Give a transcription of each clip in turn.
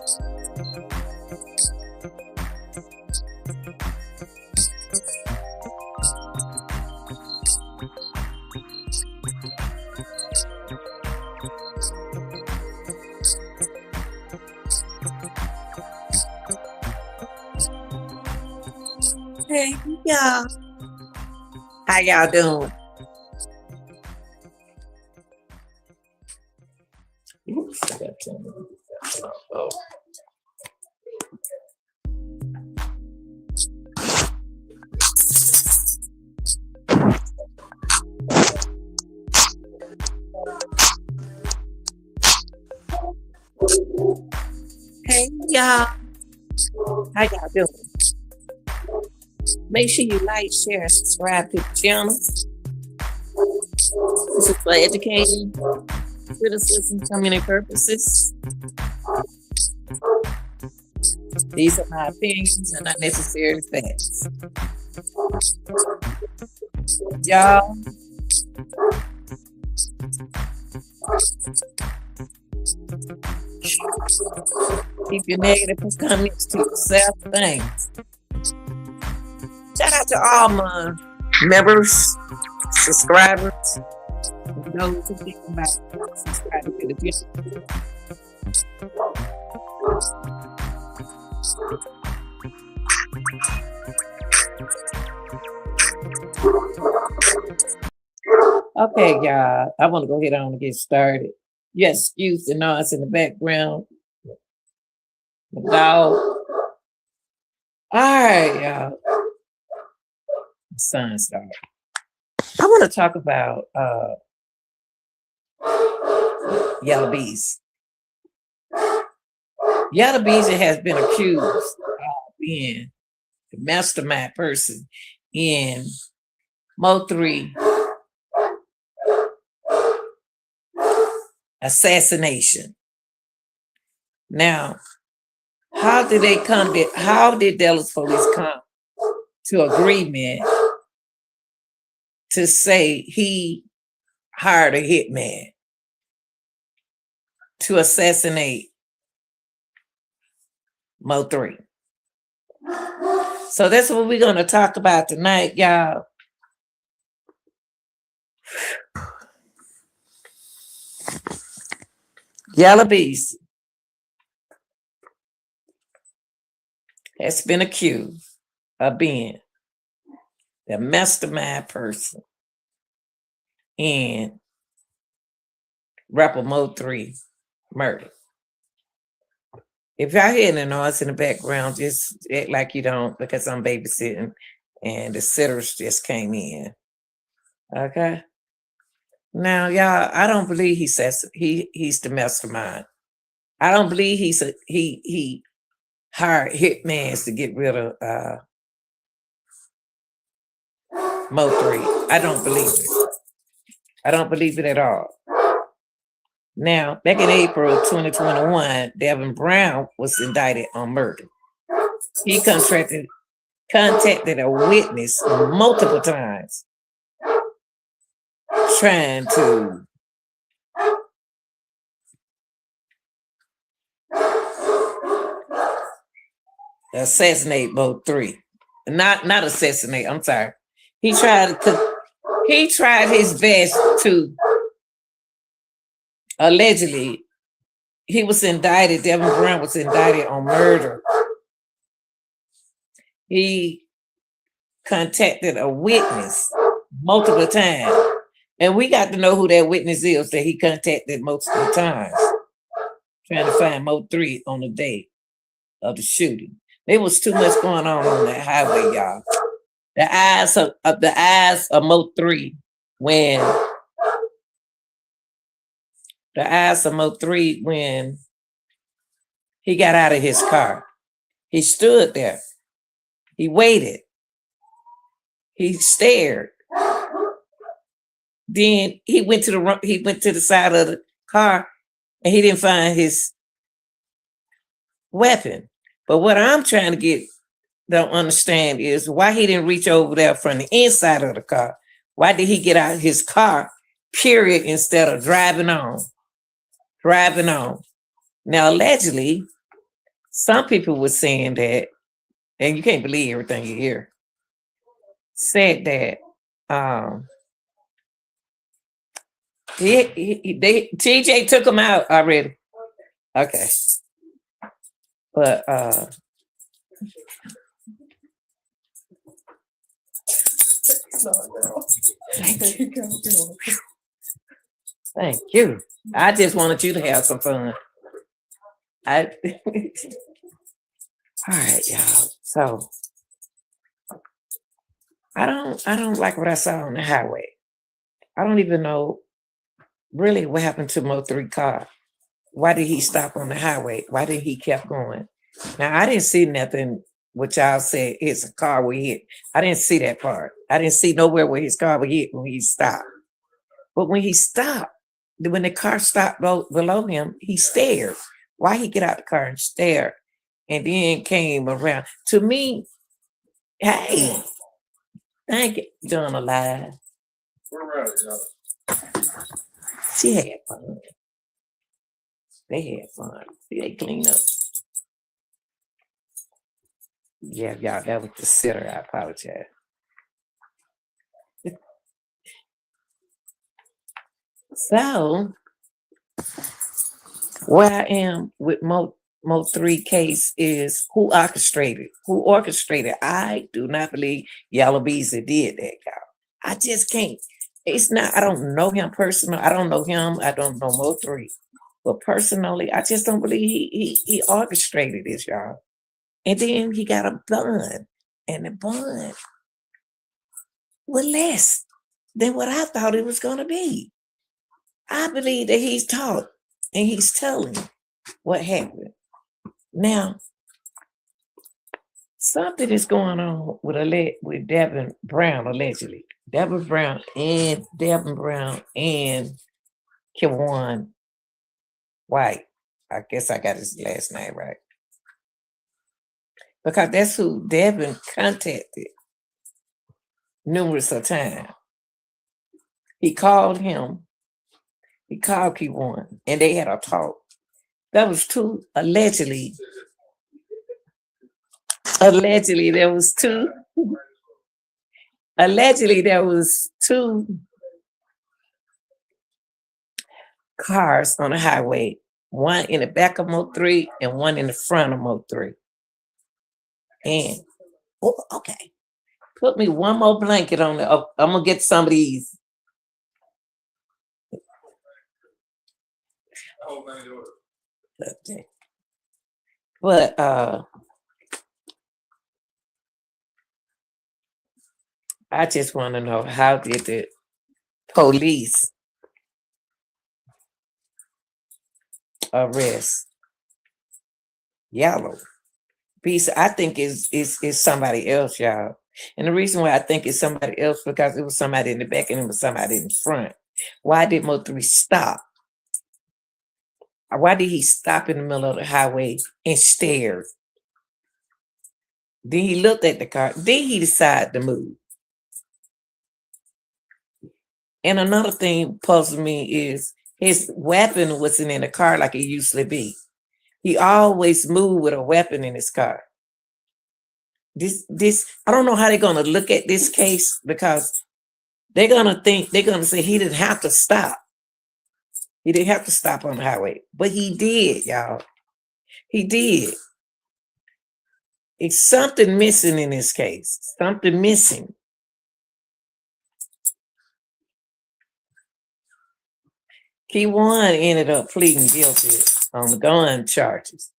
Hey, y'all. How y'all doing? Oops, I got to oh. Hey, y'all. How y'all doing? Make sure you like, share, and subscribe to the channel. This is for educating, criticism, community purposes. These are my opinions and not necessary facts. Y'all, keep your negative comments to yourself. Thanks. Shout out to all my members, subscribers, and those who think about subscribing to the channel. Okay, y'all, I want to go ahead on and get started. You excuse the noise in the background. The dog. All right, y'all. The sun started. I want to talk about Yella Beezy. Yella Beezy has been accused of being the mastermind person in MO3 Assassination. Now, how did Dallas police come to agreement to say he hired a hitman to assassinate MO3? So that's what we're going to talk about tonight, y'all. Yella Beezy has been accused of being the mastermind person in rapper MO3 murder. If y'all hearing the noise in the background, just act like you don't, because I'm babysitting and the sitters just came in. Okay. Now, y'all, I don't believe he's the mastermind. I don't believe he hired hitmans to get rid of MO3. I don't believe it. I don't believe it at all. Now, back in April 2021, Devin Brown was indicted on murder. He contacted a witness multiple times, trying to assassinate MO3. Not assassinate, I'm sorry. He tried his best to, allegedly, Devin Brown was indicted on murder. He contacted a witness multiple times. And we got to know who that witness is that he contacted multiple times, trying to find MO3 on the day of the shooting. There was too much going on that highway, y'all. The eyes of MO3 when he got out of his car. He stood there. He waited. He stared. Then he went to the side of the car and he didn't find his weapon. But what I'm trying to don't understand is why he didn't reach over there from the inside of the car. Why did he get out of his car, period, instead of driving on? Now, allegedly, some people were saying that, and you can't believe everything you hear, said that TJ took him out already. Okay. But thank you. I just wanted you to have some fun. All right, y'all. So I don't like what I saw on the highway. I don't even know really what happened to MO3 car. Why did he stop on the highway? Why did he kept going? Now I didn't see nothing what y'all said his car was hit. I didn't see that part. I didn't see nowhere where his car was hit when he stopped. But when he stopped, when the car stopped below him, he stared. Why he get out the car and stare? And then came around. To me, hey, thank you, John alive. She had fun. They had fun. See, they clean up. Yeah, y'all, that was the sitter. I apologize. So, where I am with Mo3 case is who orchestrated. Who orchestrated? I do not believe Yella Beezy did that, y'all. I just can't. It's not, I don't know him personally. I don't know him. I don't know Mo3. But personally, I just don't believe he orchestrated this, y'all. And then he got a bond. And the bond was less than what I thought it was going to be. I believe that he's taught and he's telling what happened. Now, something is going on with Devin Brown, allegedly. Devin Brown and Kevon White. I guess I got his last name right. Because that's who Devin contacted numerous of times. He called him. He called Kevon, and they had a talk. That was two, allegedly there was two cars on the highway, one in the back of Mo3 and one in the front of Mo3. And okay, put me one more blanket on the. Oh, I'm gonna get some of these. Okay. But I just want to know, how did the police arrest Yella Beezy? I think is somebody else, y'all. And the reason why I think it's somebody else, because it was somebody in the back and it was somebody in the front. Why did Mo3 stop? Why did he stop in the middle of the highway and stare? Then he looked at the car. Then he decided to move. And another thing puzzles me is his weapon wasn't in the car like it used to be. He always moved with a weapon in his car. This I don't know how they're gonna look at this case, because they're gonna say he didn't have to stop. He didn't have to stop on the highway, but he did, y'all. He did. It's something missing in this case. Something missing. Kevon ended up pleading guilty on the gun charges.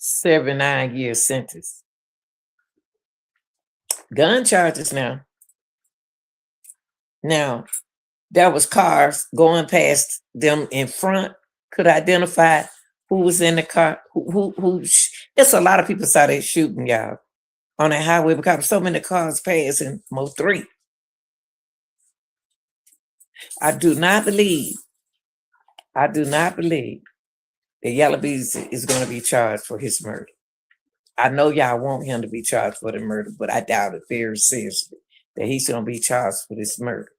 79-year sentence. Gun charges now. Now, there was cars going past them in front, could identify who was in the car, it's a lot of people saw that shooting, y'all, on that highway, because so many cars passing Mo3. I do not believe that Yella Beezy is going to be charged for his murder. I know y'all want him to be charged for the murder, but I doubt it very seriously that he's going to be charged for this murder.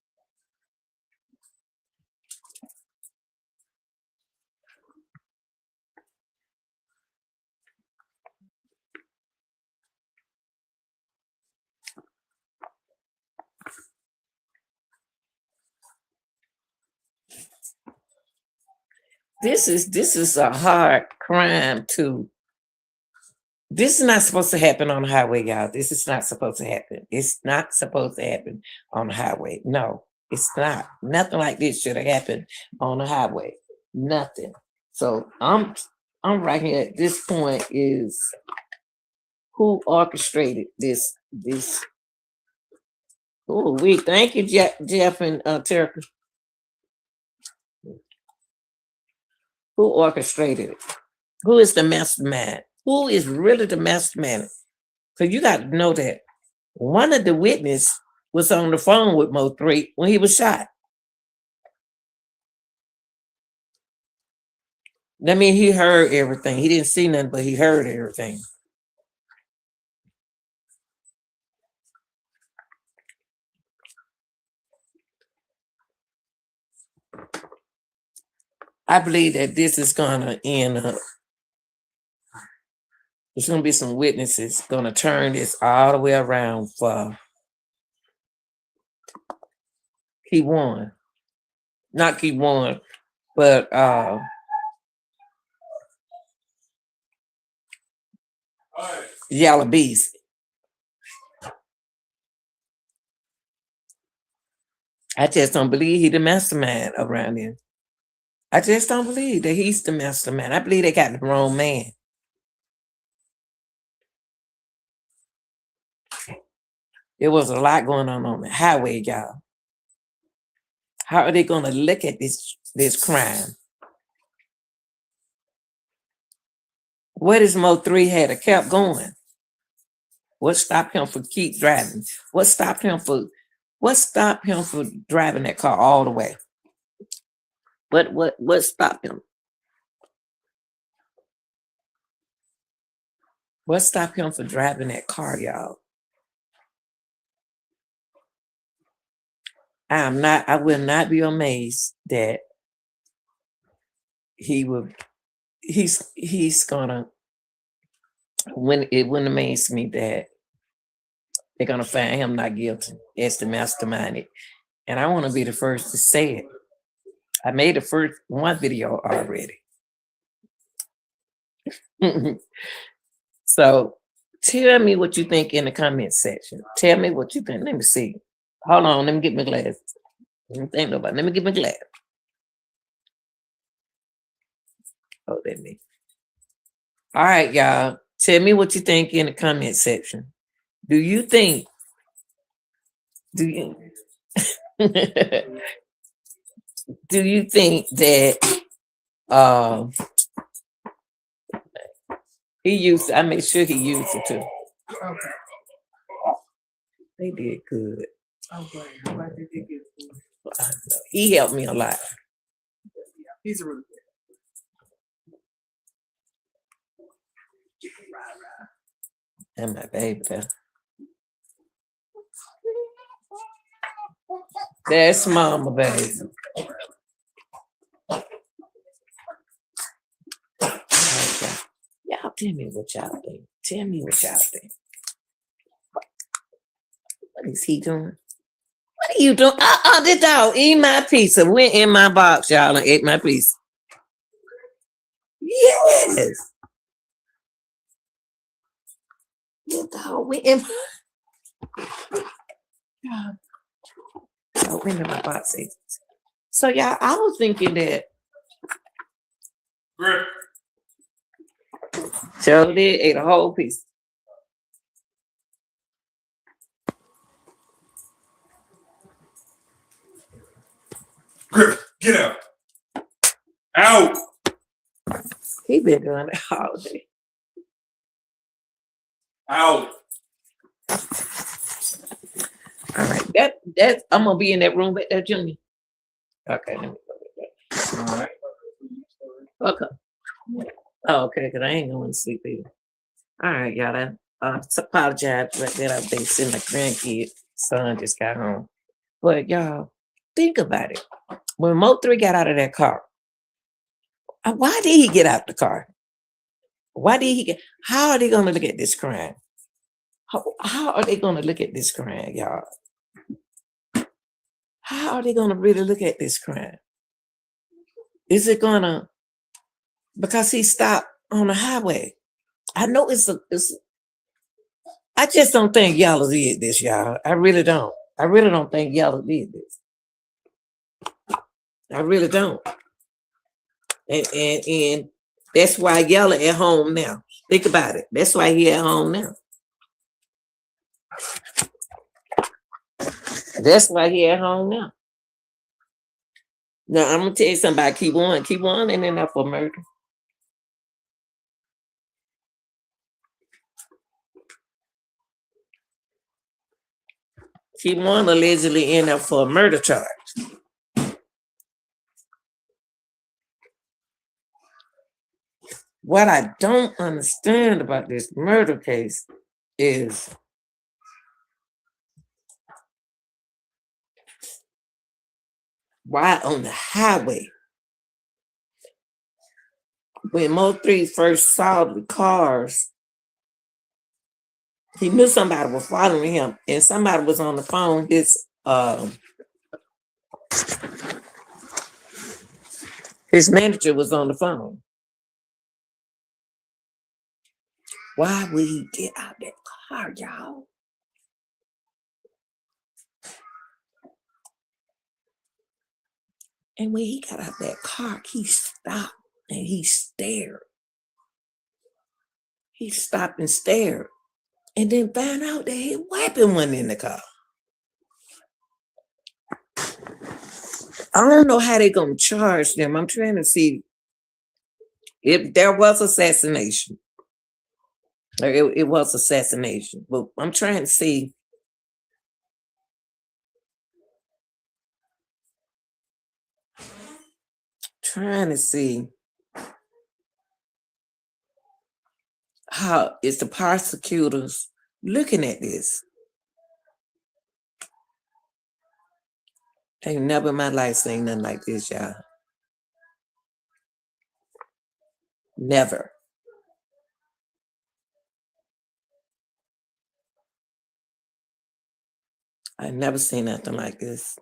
this is a hard crime to. This is not supposed to happen on the highway, y'all. This is not supposed to happen. It's not supposed to happen on the highway. No, it's not. Nothing like this should have happened on the highway. Nothing. So I'm right here at this point is who orchestrated this. Oh, we thank you, Jeff and Terika. Who orchestrated it? Who is the mastermind? Who is really the mastermind? Because you got to know that one of the witnesses was on the phone with MO3 when he was shot. That means he heard everything. He didn't see nothing, but he heard everything. I believe that this is gonna end up. There's gonna be some witnesses gonna turn this all the way around for he won. Not he won, but Yella Beezy. I just don't believe he the mastermind around here. I just don't believe that he's the mastermind. I believe they got the wrong man. There was a lot going on the highway, y'all. How are they going to look at this crime? What is MO3 had kept going? What stopped him from keep driving? What stopped him from driving that car all the way? What stopped him? What stopped him from driving that car, y'all? I will not be amazed that he's gonna it wouldn't amaze me that they're gonna find him not guilty as the mastermind. And I want to be the first to say it. I made the first one video already. So tell me what you think in the comment section. Tell me what you think. Let me see. Hold on, let me get my glasses. Let me get my glass. Oh, that me. All right, y'all. Tell me what you think in the comment section. Do you think do you think that he used I made sure he used it too. Okay. They did good. Okay. I'm glad they did good. He helped me a lot. He's a really good. And my baby. That's mama, baby. Y'all tell me what y'all think. Tell me what y'all think. What is he doing? What are you doing? This dog eat my pizza. Went in my box, y'all, and ate my pizza. Yes. This dog went in. So went in my box. So y'all, I was thinking that. Joe did ate a whole piece. Griff, get out. Out. He been doing it all day. Out. All right. That's I'm gonna be in that room with that Junior. Okay, let me go with that. All right. Okay. Oh, okay, because I ain't going to sleep either. All right, y'all. I apologize for that update. Send my grandkid son just got home. But y'all, think about it. When MO3 got out of that car, why did he get out the car? Why did he get? How are they going to look at this crime? How are they going to look at this crime, y'all? How are they going to really look at this crime? Is it going to because he stopped on the highway. I know it's I just don't think Yella did this, y'all. I really don't. I really don't think Yella did this. I really don't. And that's why Yella at home now. Think about it. That's why he at home now. That's why he at home now. Now I'm gonna tell you something about Key1 ain't enough for murder. Key1 allegedly end up for a murder charge. What I don't understand about this murder case is why on the highway, when MO3 first saw the cars, he knew somebody was following him, and somebody was on the phone. His manager was on the phone. Why would he get out that car, y'all? And when he got out that car, he stopped and he stared. He stopped and stared, and then found out that his weapon wasn't in the car. I don't know how they're gonna charge them. I'm trying to see if there was assassination. Or it was assassination, but I'm trying to see. How is the prosecutors looking at this? Ain't never in my life seen nothing like this, y'all. Never. I never seen nothing like this.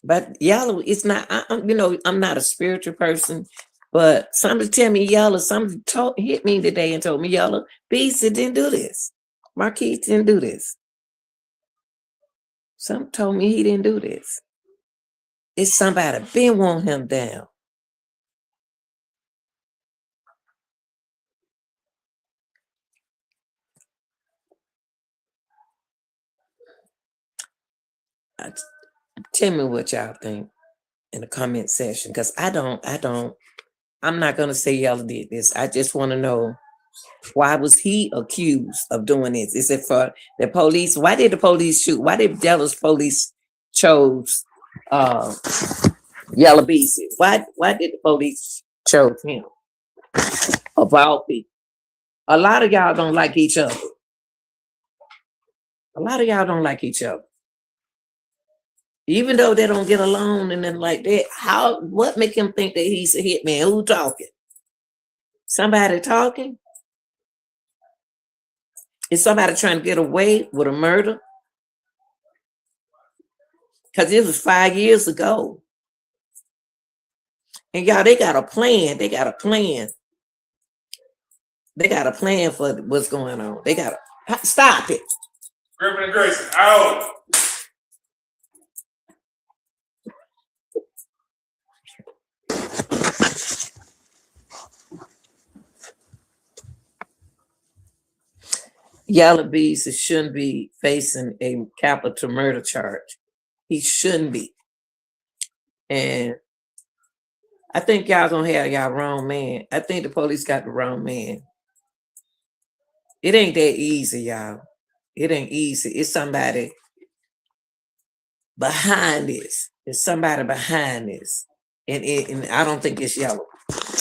But Yella, it's not. I'm not a spiritual person, but somebody tell me Yella. Somebody hit me today and told me Yella Beezy didn't do this. Marquise didn't do this. Some told me he didn't do this. It's somebody been want him down. Tell me what y'all think in the comment section, because I'm not gonna say Yella did this. I just want to know, why was he accused of doing this? Is it for the police? Why did the police shoot? Why did Dallas police chose Yella Beezy? Why did the police chose him of all people? A lot of y'all don't like each other. A lot of y'all don't like each other. Even though they don't get along and then like that, what make him think that he's a hitman? Who talking? Somebody talking? Is somebody trying to get away with a murder? Because it was 5 years ago. And y'all, they got a plan. They got a plan. They got a plan for what's going on. They got to stop it. Griffin and Grayson, out. Yella Beezy shouldn't be facing a capital murder charge. He shouldn't be. And I think y'all gonna have y'all wrong man. I think the police got the wrong man. It ain't that easy, y'all. It ain't easy. It's somebody behind this. There's somebody behind this. And I don't think it's Yella.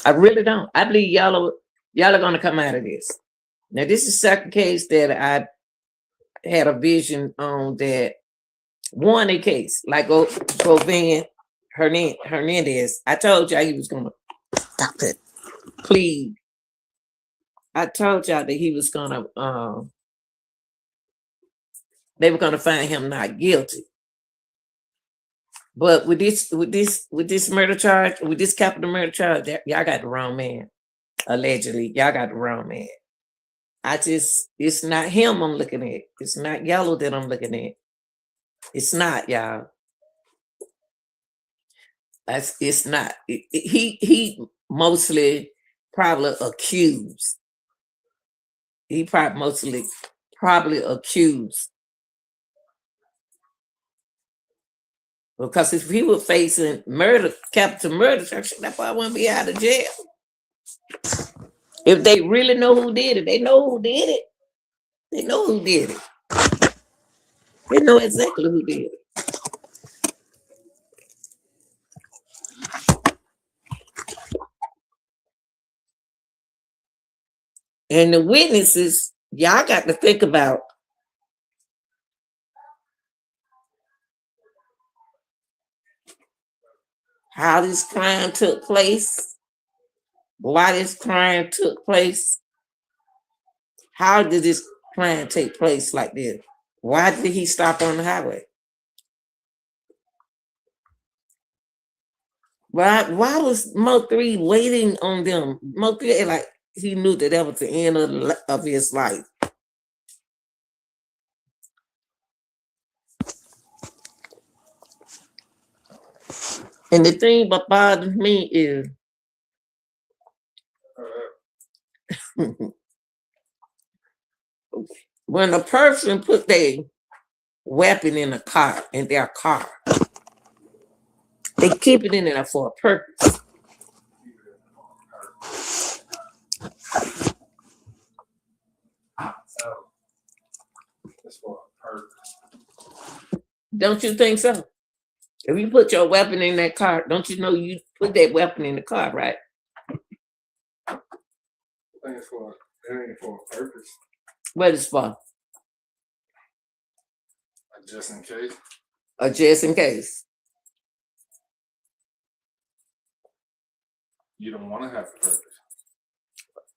I really don't. I believe Yella gonna come out of this. Now, this is the second case that I had a vision on that won a case, like Govan Hernandez. I told y'all he was gonna stop it. Please. I told y'all that he was gonna they were gonna find him not guilty. But with this murder charge, with this capital murder charge, y'all got the wrong man. Allegedly, y'all got the wrong man. It's not him I'm looking at. It's not Yellow that I'm looking at. It's not, y'all. It's not. He mostly probably accused. He probably accused. Because if he were facing murder, capital murder, that boy wouldn't be out of jail. If they really know who did it, they know who did it. They know who did it. They know exactly who did it. And the witnesses, y'all got to think about how this crime took place, why this crime took place. How did this crime take place like this? Why did he stop on the highway? Why was MO3 waiting on them? MO3, like he knew that was the end of his life. And the thing that bothers me is when a person put their weapon in a car, in their car, they keep it in there for a purpose. It's for a purpose. Don't you think so? If you put your weapon in that car, don't you know you put that weapon in the car, right? I think it's for a purpose. What is for? Just in case. Just in case. You don't want to have a purpose.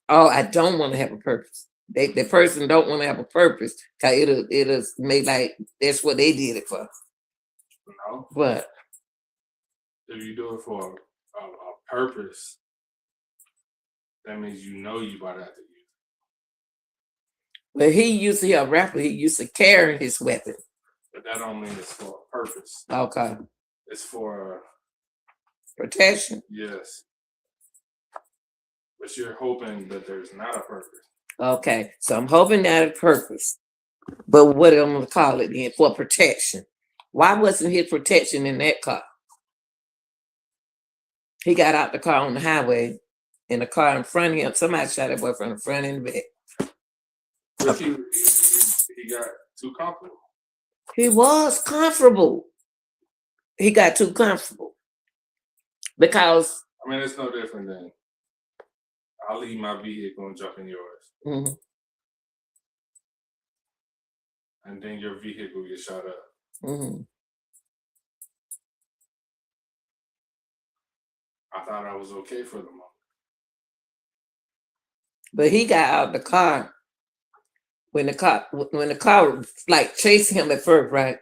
Oh, I don't want to have a purpose. The person don't want to have a purpose because it'll make like that's what they did it for. No. But if you do it for a purpose, that means you know you about to have to use it. But he used to be a rapper. He used to carry his weapon. But that don't mean it's for a purpose. Okay. It's for protection. Yes. But you're hoping that there's not a purpose. Okay, so I'm hoping that a purpose. But what am I gonna call it then? For protection. Why wasn't his protection in that car? He got out the car on the highway, in the car in front of him. Somebody shot that boy from the front and the back. But he got too comfortable. He was comfortable. He got too comfortable. Because I mean, it's no different than I'll leave my vehicle and jump in yours. Mm-hmm. And then your vehicle gets shot up. Mm-hmm. I thought I was okay for the moment. But he got out the car when the car like chased him at first, right?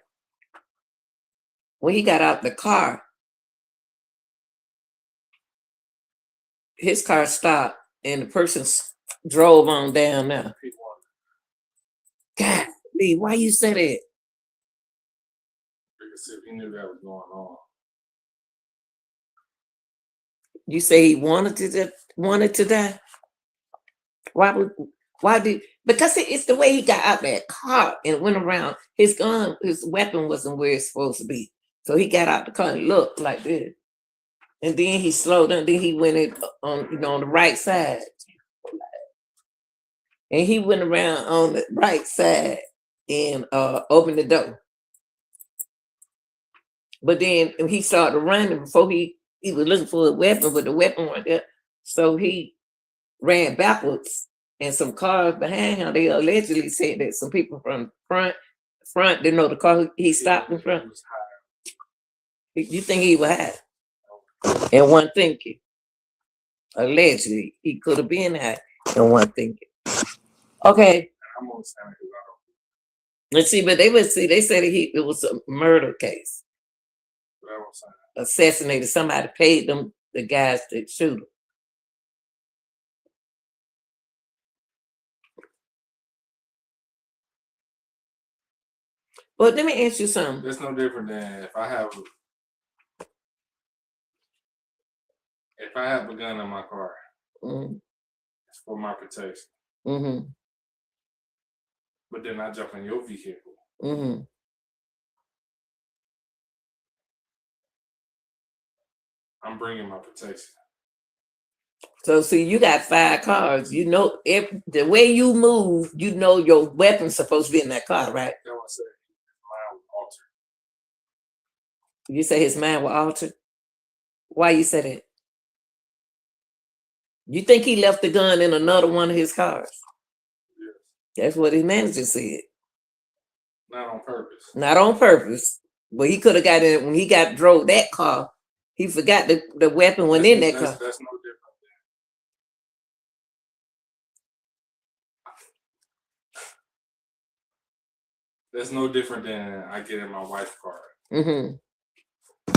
When he got out the car, his car stopped and the person drove on down there. God, Lee, why you say that? Because if he knew that was going on. You say he wanted to die? Because it's the way he got out that car and went around. His weapon wasn't where it's supposed to be. So he got out the car and looked like this. And then he slowed down, then he went on the right side. And he went around on the right side and opened the door. But then he started running before he was looking for a weapon, but the weapon wasn't there. So he ran backwards, and some cars behind him, they allegedly said that some people from front didn't know the car he stopped in front. You think he was high? And one thinking, allegedly, he could have been high and one thinking. Okay. Let's see, but they said it was a murder case. I don't assassinated. Somebody paid them, the guys that shoot him. But let me ask you something. It's no different than if I have a gun in my car. It's for my protection. But then I jump in your vehicle. I'm bringing my protection. So see, you got 5 cars. You know, if the way you move, you know your weapon's supposed to be in that car, right? That's what I said. Mine was altered. You say his mind was altered? Why you say that? You think he left the gun in another one of his cars? Yes. That's what his manager said. Not on purpose. Not on purpose. But he could have got in when he drove that car. He forgot the weapon went in that car. That's no different. That's no different than I get in my wife's car. And I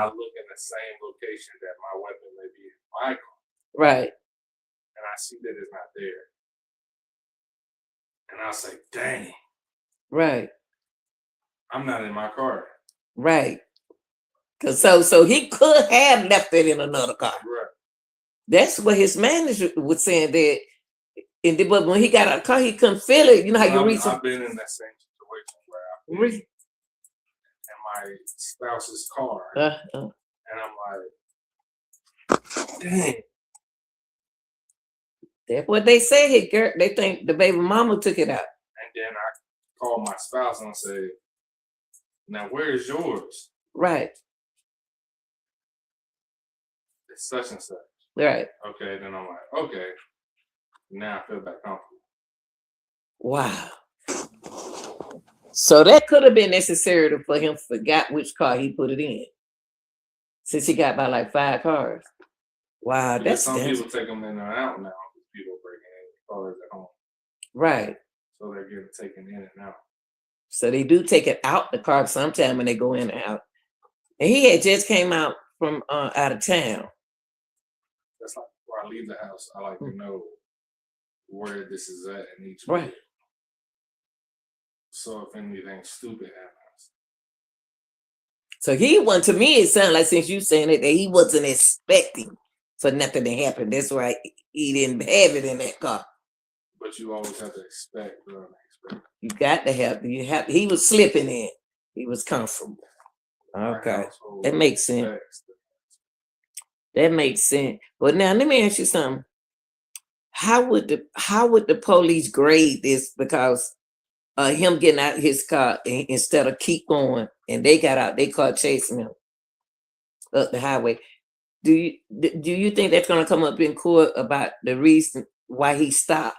look in the same location that my weapon may be in my car. Right. And I see that it's not there. And I say, dang. Right. I'm not in my car. Right. Cause so he could have left it in another car. Right. That's what his manager was saying that. But when he got out of the car, he couldn't feel it. You know how you reach. I've been in that same situation where I've been in my spouse's car, and I'm like, dang. That's what they say. They think the baby mama took it out. And then I call my spouse and say, now where is yours? Right. It's such and such. Right. Okay, then I'm like, okay. Now I feel back comfortable. Wow. So that could have been necessary for him to forget which car he put it in. Since he got by like 5 cars. Wow, because that's some people take them in and out now. People breaking in cars at home. Right. So they're getting taken in and out. So they do take it out the car sometime when they go in and out. And he had just came out from out of town. That's like before I leave the house, I like to know where this is at in each right. Week. So if anything stupid happens. So he wasn't, to me, it sounded like, since you saying it, that he wasn't expecting for nothing to happen. That's why he didn't have it in that car. But you always have to expect the unexpected. You got to have, he was slipping in. He was comfortable. Okay. That makes sense. That makes sense. But now let me ask you something. How would the police grade this? Because him getting out his car instead of keep going, and they got out their car chasing him up the highway. Do you think that's gonna come up in court about the reason why he stopped?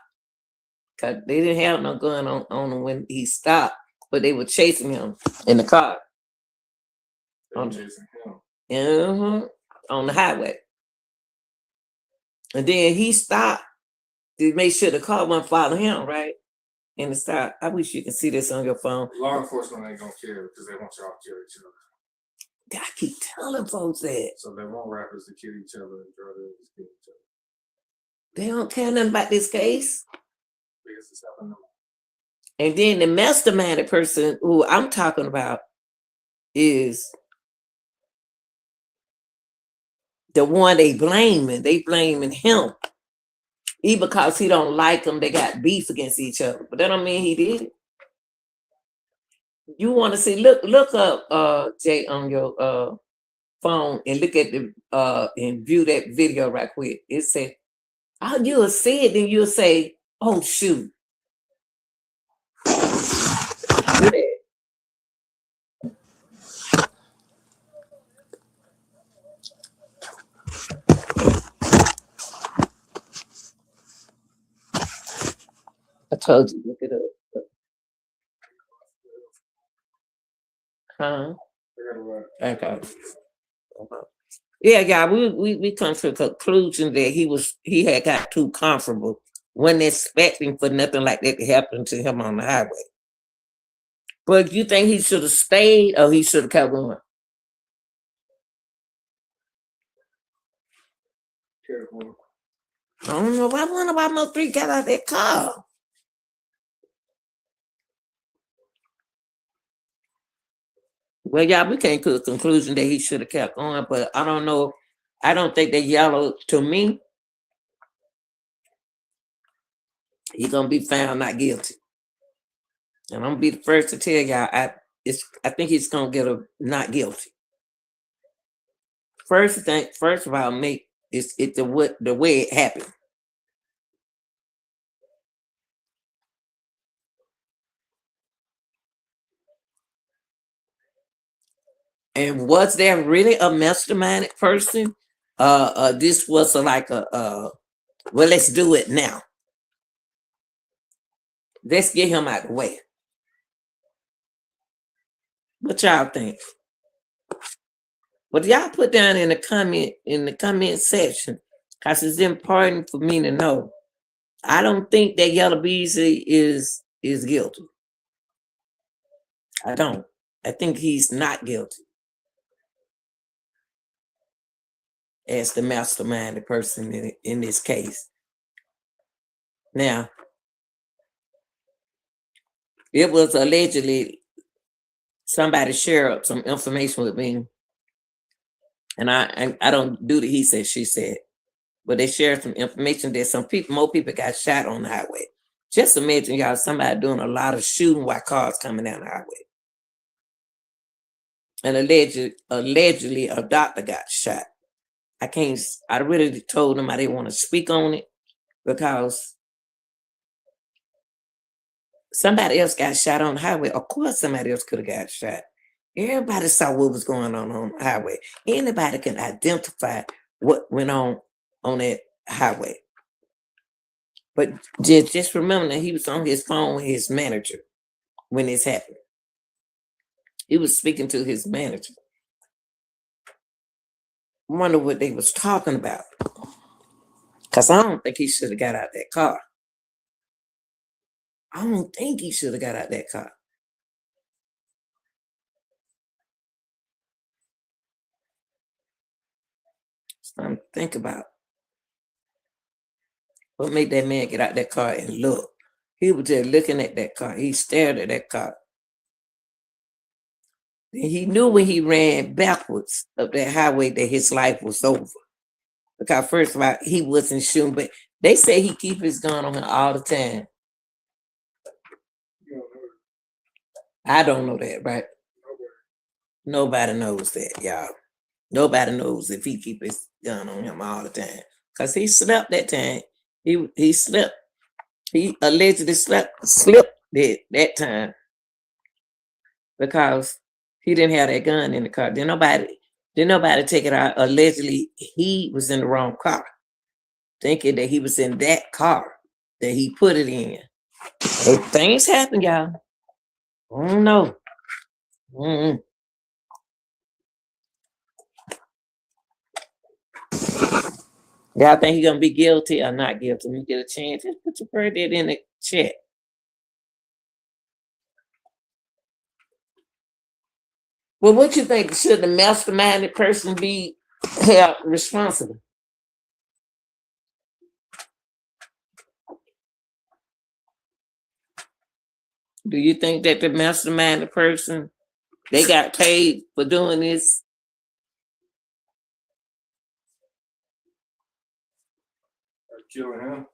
Cause they didn't have no gun on him when he stopped, but they were chasing him in the car. They were chasing him. On the highway. And then he stopped to make sure the car wasn't following him, right? And it stopped. I wish you could see this on your phone. Law enforcement ain't gonna care because they want y'all to kill each other. I keep telling folks that. So they want rappers to kill each other and drug dealers to kill each other. They don't care nothing about this case. Because it's happening. And then the mastermind person who I'm talking about is the one they blaming. They blaming him. Because he don't like them, they got beef against each other. But that don't mean he did it. You want to see, look up Jay on your phone and look at the and view that video right quick. It said, oh, you'll see it, then you'll say, oh shoot. I told you, look it up. Huh? Okay. Yeah, we come to the conclusion that he had got too comfortable, wasn't expecting for nothing like that to happen to him on the highway. But you think he should have stayed or he should have kept going? I don't know. I wonder why MO3 got out that car. Well, y'all, we can't to a conclusion that he should have kept going, but I don't know. I don't think that Yellow, to me, he's gonna be found not guilty. And I'm gonna be the first to tell y'all, I think he's gonna get a not guilty. First of all, make it's the way it happened. And was there really a masterminded person? This was like well, let's do it now. Let's get him out of the way. What y'all think? But y'all put down in the comment section, because it's important for me to know. I don't think that Yella Beezy is guilty. I don't. I think he's not guilty as the masterminded person in this case. Now, it was allegedly somebody shared some information with me, and I don't do the he said, she said, but they shared some information that more people got shot on the highway. Just imagine y'all somebody doing a lot of shooting while cars coming down the highway. And allegedly a doctor got shot. I really told them I didn't want to speak on it because somebody else got shot on the highway. Of course somebody else could have got shot. Everybody saw what was going on the highway. Anybody can identify what went on that highway. But just remember that he was on his phone with his manager when this happened. He was speaking to his manager. I wonder what they was talking about. Because I don't think he should have got out that car. I don't think he should have got out that car. Something to think about. What made that man get out that car and look? He was just looking at that car. He stared at that car. And he knew when he ran backwards up that highway that his life was over. Because first of all, he wasn't shooting, but they say he keep his gun on him all the time. I don't know that, right? Nobody knows that, y'all. Nobody knows if he keep his gun on him all the time. Because he slept that time. He slept. He allegedly slept that time because he didn't have that gun in the car. Didn't nobody take it out. Allegedly, he was in the wrong car, thinking that he was in that car that he put it in. So things happen, y'all. I don't know. Y'all think he's gonna be guilty or not guilty? When you get a chance, just put your verdict in the chat. Well, what you think? Should the masterminded person be held responsible? Do you think that the masterminded person, they got paid for doing this? Killing him.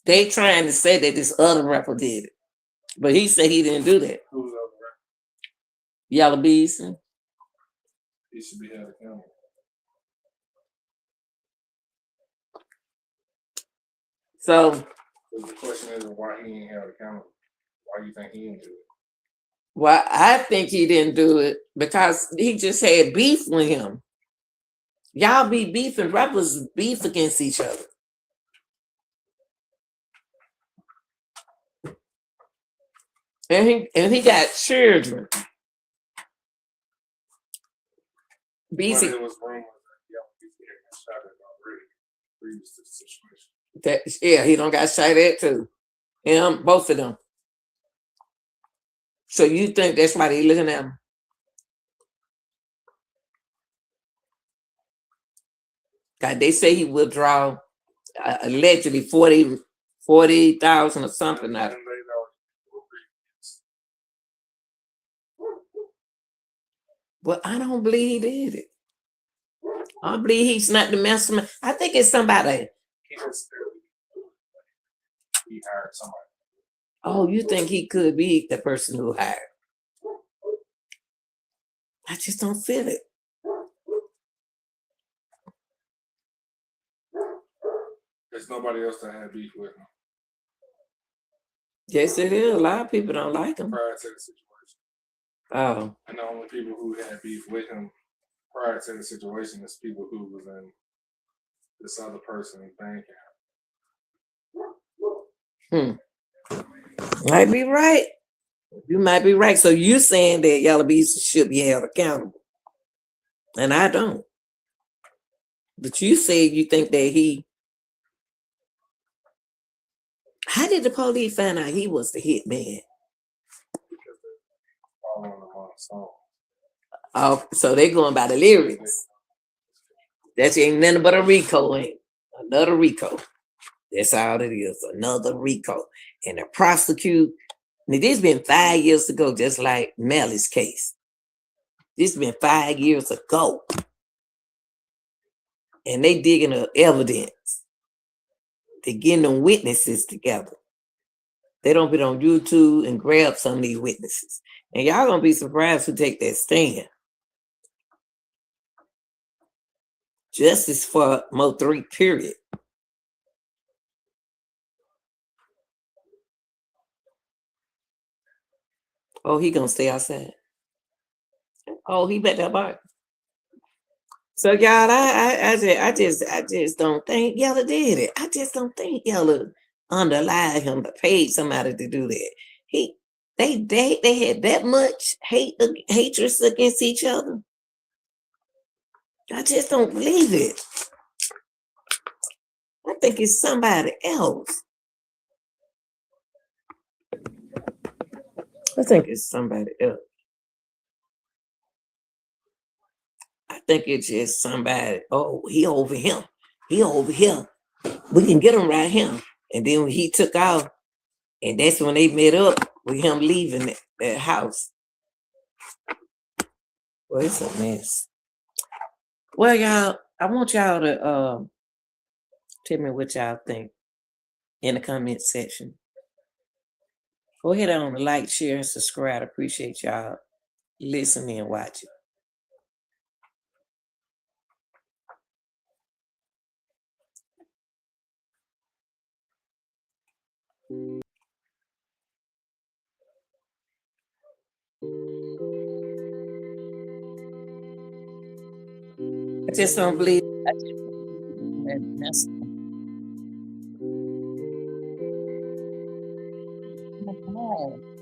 They trying to say that this other rapper did it, but he said he didn't do that. Who's the other rapper? Yella Beezy. He should be held accountable. So the question is why he ain't held accountable. Why do you think he didn't do it? Well, I think he didn't do it because he just had beef with him. Y'all be beefing, rappers beef against each other. And he got children. Beezy. It was rumors that he got shot at already previous to the situation. Yeah, he don't got shot at too. Him, both of them. So you think that's why they looking at him? God, they say he withdraw allegedly 40,000 or something out of. Well, I don't believe he did it. I don't believe he's not the mastermind. I think it's somebody. He hired somebody. Oh, you think he could be the person who hired? I just don't feel it. There's nobody else that had beef with him. Yes, it is. A lot of people don't like him. Prior to the situation. Oh. And the only people who had beef with him prior to the situation is people who was in this other person's bank account. Might be right. You might be right. So you saying that Yella Beezy should be held accountable. And I don't. But you said you think that he. How did the police find out he was the hitman? Because they're following him on a song. Oh, so they going by the lyrics. That ain't nothing but a Rico, ain't another Rico. That's all it is, another Rico. And the prosecute. Now, this been 5 years ago, just like Melly's case. This been 5 years ago. And they digging up evidence. They getting them witnesses together. They don't be on YouTube and grab some of these witnesses. And y'all gonna be surprised who take that stand. Justice for MO3, period. Oh, he gonna stay outside. Oh, he bet that bar. So y'all, I just don't think Yella did it. I just don't think Yella underlied him to pay somebody to do that. They had that much hatred against each other. I just don't believe it. I think it's somebody else. I think it's somebody else. I think it's just somebody. Oh, he over him. He over here. We can get him right here. And then when he took off, and that's when they met up with him leaving that house. Well, it's a mess. Well, y'all, I want y'all to tell me what y'all think in the comment section. Go ahead on like, share, and subscribe. I appreciate y'all listening and watching. I just don't believe. I just don't believe